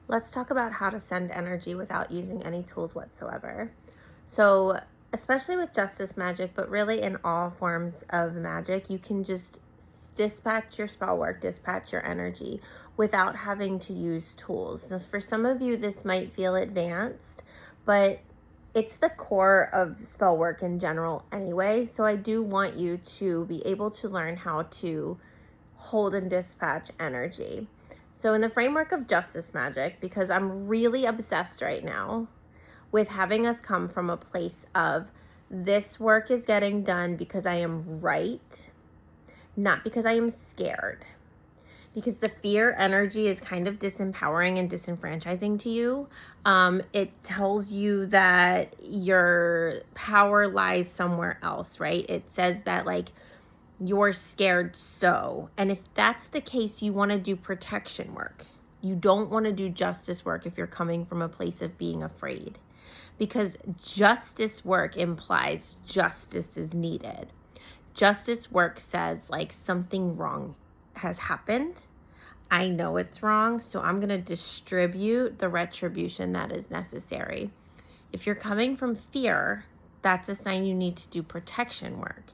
Let's talk about how to send energy without using any tools whatsoever. So, especially with Justice Magic, but really in all forms of magic, you can just dispatch your spell work, dispatch your energy without having to use tools. Now, for some of you, this might feel advanced, but it's the core of spell work in general anyway. So, I do want you to be able to learn how to hold and dispatch energy. So, in the framework of Justice Magic, because I'm really obsessed right now with having us come from a place of this work is getting done because I am right, not because I am scared. Because the fear energy is kind of disempowering and disenfranchising to you. It tells you that your power lies somewhere else, right? It says that, like, you're scared and if that's the case, you want to do protection work. You don't want to do justice work if you're coming from a place of being afraid, because justice work implies justice is needed. Justice work says, like, something wrong has happened. I know it's wrong, so I'm going to distribute the retribution that is necessary. If you're coming from fear, that's a sign you need to do protection work.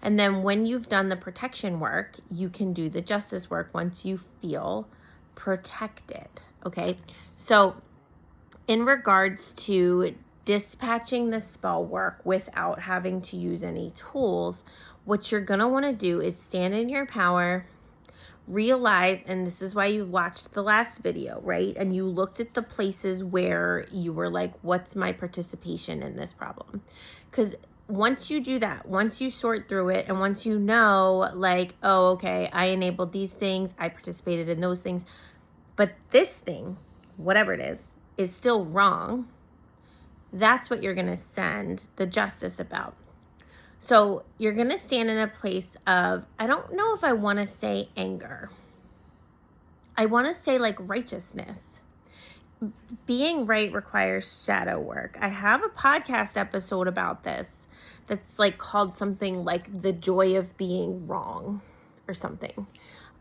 And then when you've done the protection work, you can do the justice work once you feel protected. Okay. So in regards to dispatching the spell work without having to use any tools, what you're going to want to do is stand in your power, realize, and this is why you watched the last video, right? And you looked at the places where you were like, what's my participation in this problem? Because once you do that, once you sort through it, and once you know, like, oh, okay, I enabled these things, I participated in those things, but this thing, whatever it is still wrong, that's what you're going to send the justice about. So you're going to stand in a place of, I don't know if I want to say anger. I want to say like righteousness. Being right requires shadow work. I have a podcast episode about this that's like called something like The Joy of Being Wrong or something.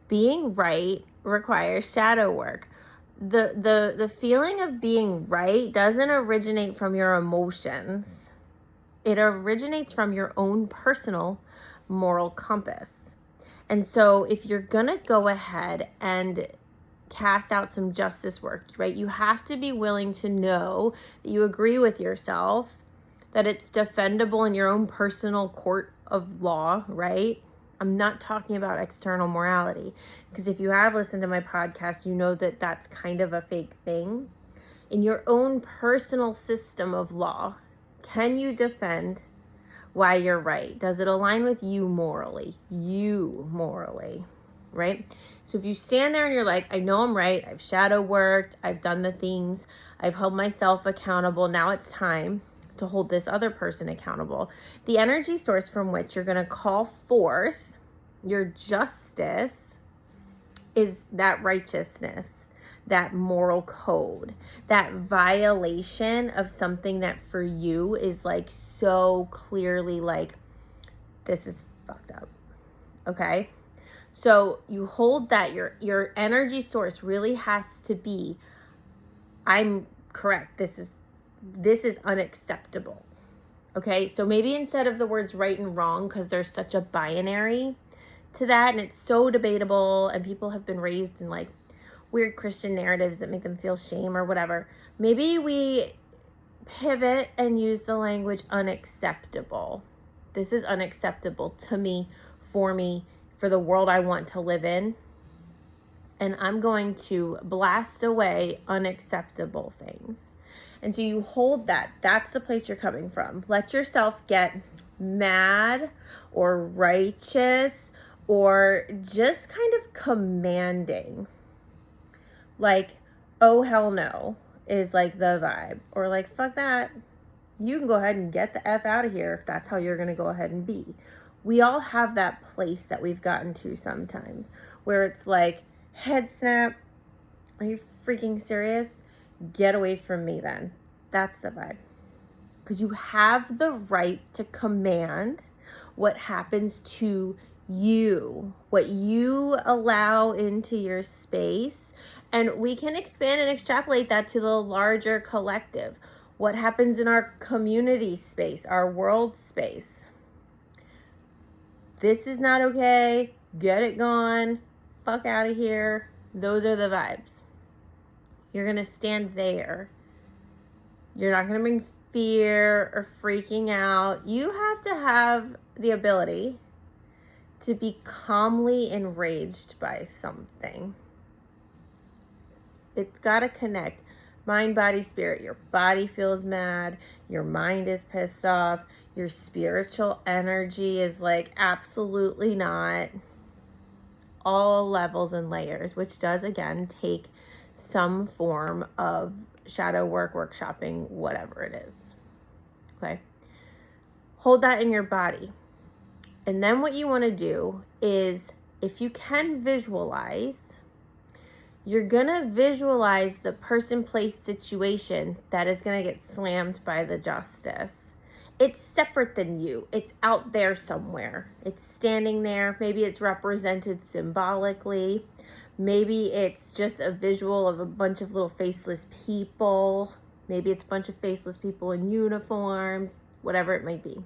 Being right requires shadow work. The feeling of being right doesn't originate from your emotions. It originates from your own personal moral compass. And so if you're going to go ahead and cast out some justice work, right, you have to be willing to know that you agree with yourself, that it's defendable in your own personal court of law, right? I'm not talking about external morality, because if you have listened to my podcast, you know that that's kind of a fake thing. In your own personal system of law, can you defend why you're right? Does it align with you morally? Right? So if you stand there and you're like, I know I'm right, I've shadow worked, I've done the things, I've held myself accountable, now it's time to hold this other person accountable. The energy source from which you're going to call forth your justice is that righteousness, that moral code, that violation of something that for you is like so clearly like, this is fucked up. Okay? So you hold that, your energy source really has to be, I'm correct. This is unacceptable. Okay? So maybe instead of the words right and wrong, because there's such a binary to that, and it's so debatable, and people have been raised in like weird Christian narratives that make them feel shame or whatever. Maybe we pivot and use the language unacceptable. This is unacceptable to me, for the world I want to live in. And I'm going to blast away unacceptable things. And so you hold that. That's the place you're coming from. Let yourself get mad or righteous or just kind of commanding. Like, oh, hell no, is like the vibe. Or like, fuck that. You can go ahead and get the F out of here if that's how you're going to go ahead and be. We all have that place that we've gotten to sometimes where it's like, head snap. Are you freaking serious? Get away from me then. That's the vibe. Because you have the right to command what happens to you, what you allow into your space, And we can expand and extrapolate that to the larger collective. What happens in our community space, our world space? This is not okay. Get it gone. Fuck out of here. Those are the vibes. You're going to stand there. You're not going to bring fear or freaking out. You have to have the ability to be calmly enraged by something. It's got to connect. Mind, body, spirit. Your body feels mad. Your mind is pissed off. Your spiritual energy is like absolutely not. All levels and layers, which does again take some form of shadow work, workshopping, whatever it is. Okay. Hold that in your body. And then what you want to do is, if you can visualize, you're going to visualize the person, place, situation that is going to get slammed by the justice. It's separate than you. It's out there somewhere. It's standing there. Maybe it's represented symbolically. Maybe it's just a visual of a bunch of little faceless people. Maybe it's a bunch of faceless people in uniforms, whatever it might be.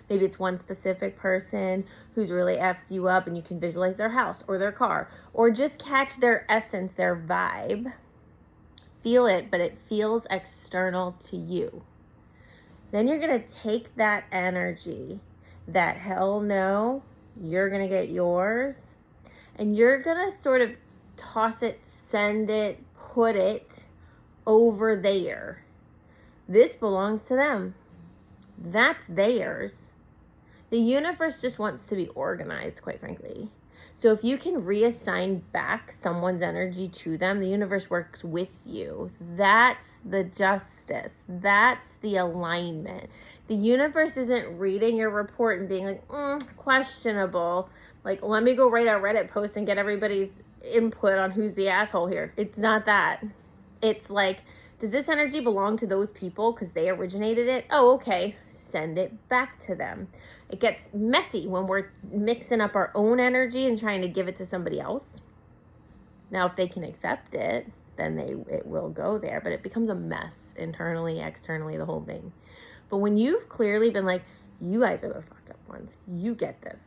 Maybe it's one specific person who's really effed you up and you can visualize their house or their car, or just catch their essence, their vibe. Feel it, but it feels external to you. Then you're going to take that energy, that hell no, you're going to get yours, and you're going to sort of toss it, send it, put it over there. This belongs to them. That's theirs. The universe just wants to be organized, quite frankly. So if you can reassign back someone's energy to them, the universe works with you. That's the justice. That's the alignment. The universe isn't reading your report and being like, questionable. Like, let me go write a Reddit post and get everybody's input on who's the asshole here. It's not that. It's like, does this energy belong to those people because they originated it? Oh, okay. Send it back to them. It gets messy when we're mixing up our own energy and trying to give it to somebody else. Now, if they can accept it, then it will go there, but it becomes a mess internally, externally, the whole thing. But when you've clearly been like, you guys are the fucked up ones, you get this,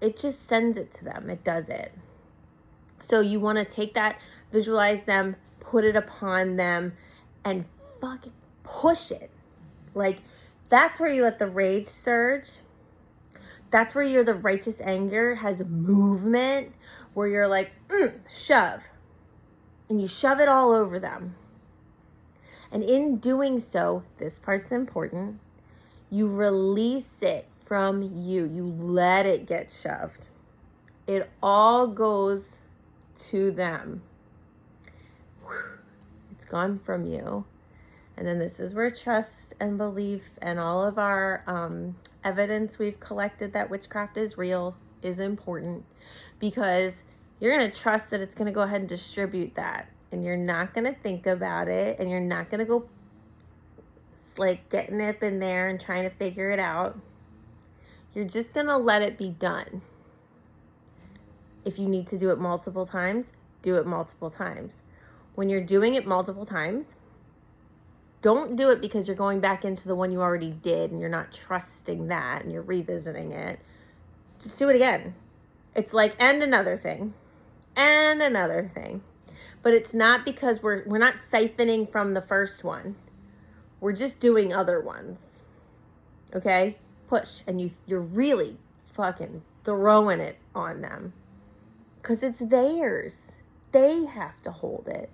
it just sends it to them. It does it. So you want to take that, visualize them, put it upon them, and fucking push it. Like, that's where you let the rage surge. That's where the righteous anger has movement, where you're like, shove. And you shove it all over them. And in doing so, this part's important, you release it from you. You let it get shoved. It all goes to them. It's gone from you. And then this is where trust and belief and all of our evidence we've collected that witchcraft is real is important, because you're going to trust that it's going to go ahead and distribute that. And you're not going to think about it. And you're not going to go like getting up in there and trying to figure it out. You're just going to let it be done. If you need to do it multiple times, do it multiple times. When you're doing it multiple times, don't do it because you're going back into the one you already did and you're not trusting that and you're revisiting it. Just do it again. It's like, and another thing, and another thing. But it's not because we're not siphoning from the first one. We're just doing other ones. Okay? Push. And you're really fucking throwing it on them. Because it's theirs. They have to hold it.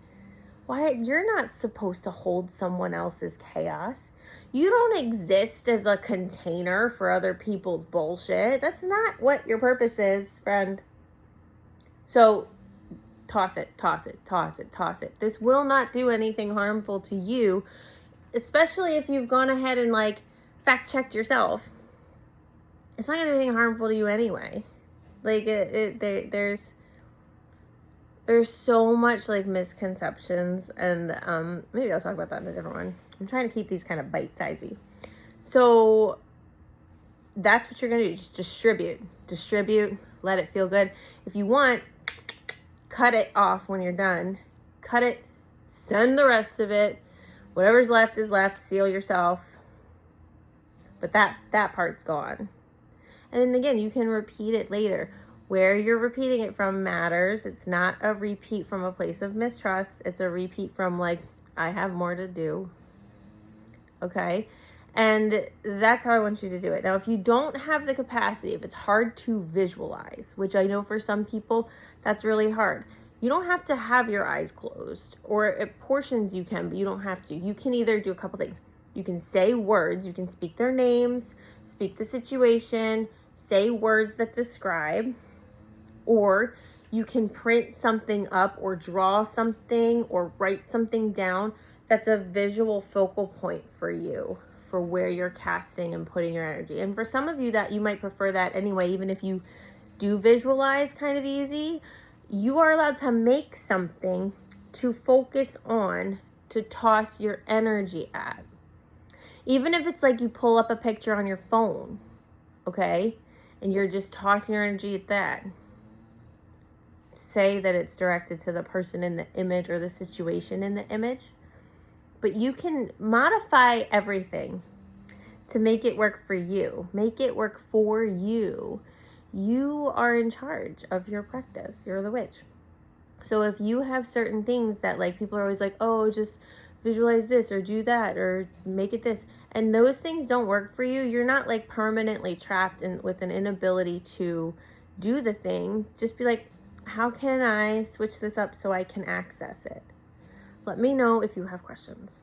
Why? You're not supposed to hold someone else's chaos. You don't exist as a container for other people's bullshit. That's not what your purpose is, friend. So toss it, toss it, toss it, toss it. This will not do anything harmful to you, especially if you've gone ahead and like fact checked yourself. It's not going to do anything harmful to you anyway. Like there's so much like misconceptions, and maybe I'll talk about that in a different one. I'm trying to keep these kind of bite-sizey. So that's what you're going to do. Just distribute, let it feel good. If you want, cut it off when you're done cut it, send the rest of it. Whatever's left is left. Seal yourself. But that part's gone. And then again, you can repeat it later. Where you're repeating it from matters. It's not a repeat from a place of mistrust. It's a repeat from like, I have more to do. Okay? And that's how I want you to do it. Now, if you don't have the capacity, if it's hard to visualize, which I know for some people, that's really hard. You don't have to have your eyes closed, or at portions you can, but you don't have to. You can either do a couple things. You can say words, you can speak their names, speak the situation, say words that describe, or you can print something up or draw something or write something down that's a visual focal point for you, for where you're casting and putting your energy. And for some of you that you might prefer that anyway, even if you do visualize kind of easy, you are allowed to make something to focus on, to toss your energy at. Even if it's like you pull up a picture on your phone, okay? And you're just tossing your energy at that. Say that it's directed to the person in the image or the situation in the image. But you can modify everything to make it work for you. Make it work for you. You are in charge of your practice. You're the witch. So if you have certain things that like people are always like, oh, just visualize this or do that or make it this, and those things don't work for you, you're not like permanently trapped in with an inability to do the thing. Just be like, how can I switch this up so I can access it? Let me know if you have questions.